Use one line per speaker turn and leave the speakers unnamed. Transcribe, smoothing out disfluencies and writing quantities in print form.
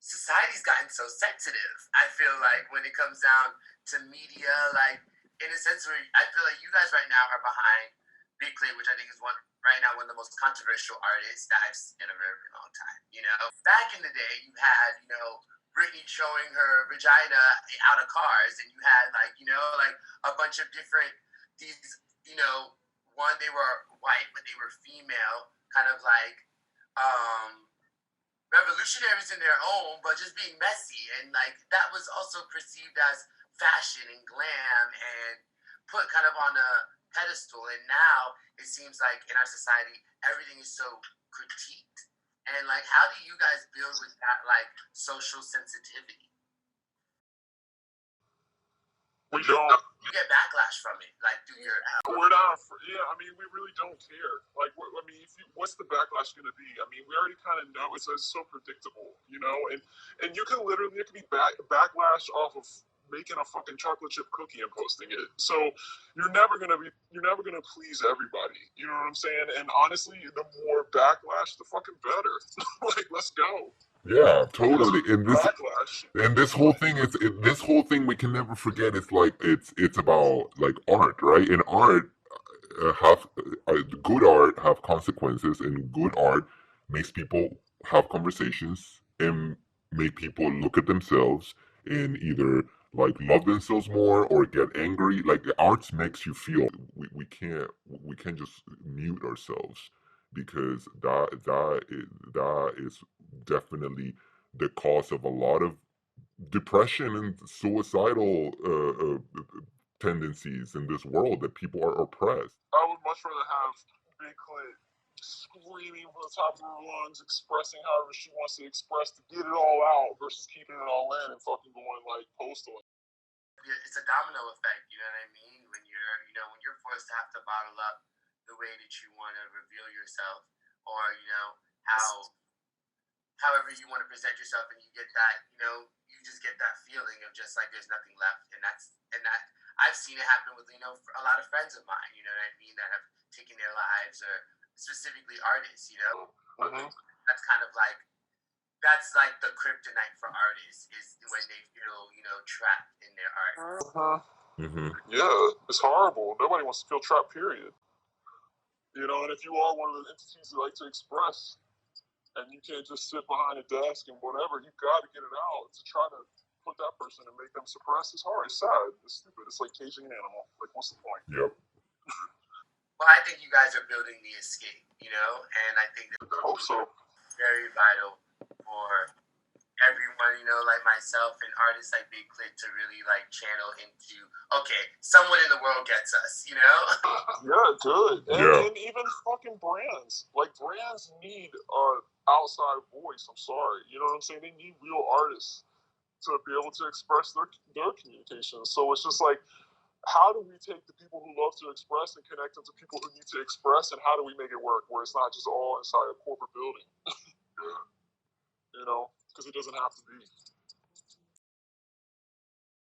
society's gotten so sensitive. I feel like when it comes down to media, like in a sense where I feel like you guys right now are behind Big Clay, which I think is one right now one of the most controversial artists that I've seen in a very, very long time. Back in the day, you had Britney showing her vagina out of cars, and you had like a bunch of different these one they were white but they were female, kind of like um revolutionaries in their own, but just being messy. And like that was also perceived as fashion and glam and put kind of on a pedestal. And now it seems like in our society, everything is so critiqued. And like, how do you guys build with that like social sensitivity?
We don't.
You get backlash from it, like through your.
We're not. Yeah, I mean, we really don't care. Like, I mean, what's the backlash going to be? I mean, we already kind of know it's so predictable, and you can literally there can be backlash off of making a fucking chocolate chip cookie and posting it. So you're never gonna please everybody. You know what I'm saying? And honestly, the more backlash, the fucking better. Like, let's go.
Yeah, totally.
Backlash.
And this whole thing this whole thing we can never forget. It's like it's about like art, right? And art have good art have consequences, and good art makes people have conversations and make people look at themselves and either like love themselves more or get angry. Like the arts makes you feel. We can't just mute ourselves because that is definitely the cause of a lot of depression and suicidal tendencies in this world, that people are oppressed.
I would much rather have Big Clit screaming from the top of her lungs, expressing however she wants to express to get it all out versus keeping it all in and fucking going like postal.
It's a domino effect, you know what I mean? When you're forced to have to bottle up the way that you want to reveal yourself, or however you want to present yourself, and you get that, you just get that feeling of just like there's nothing left. And that I've seen it happen with a lot of friends of mine, you know what I mean, that have taken their lives, or specifically artists,
Mm-hmm.
that's like the kryptonite for artists, is when they feel trapped in their art.
Yeah, it's horrible. Nobody wants to feel trapped, period. And if you are one of the entities that like to express, and you can't just sit behind a desk and whatever, you got to get it out. To try to put that person and make them suppress is hard. It's sad. It's stupid. It's like caging an animal. Like, what's the point?
Yep.
Well, I think you guys are building the escape, and I think
I hope so.
Very vital for everyone, like myself and artists like Big Clit to really like channel into, okay, someone in the world gets us,
Yeah, good. And even fucking brands. Like, brands need an outside voice. I'm sorry. You know what I'm saying? They need real artists to be able to express their communication. So it's just like, how do we take the people who love to express and connect them to people who need to express, and how do we make it work where it's not just all inside a corporate building? Because it doesn't have to be.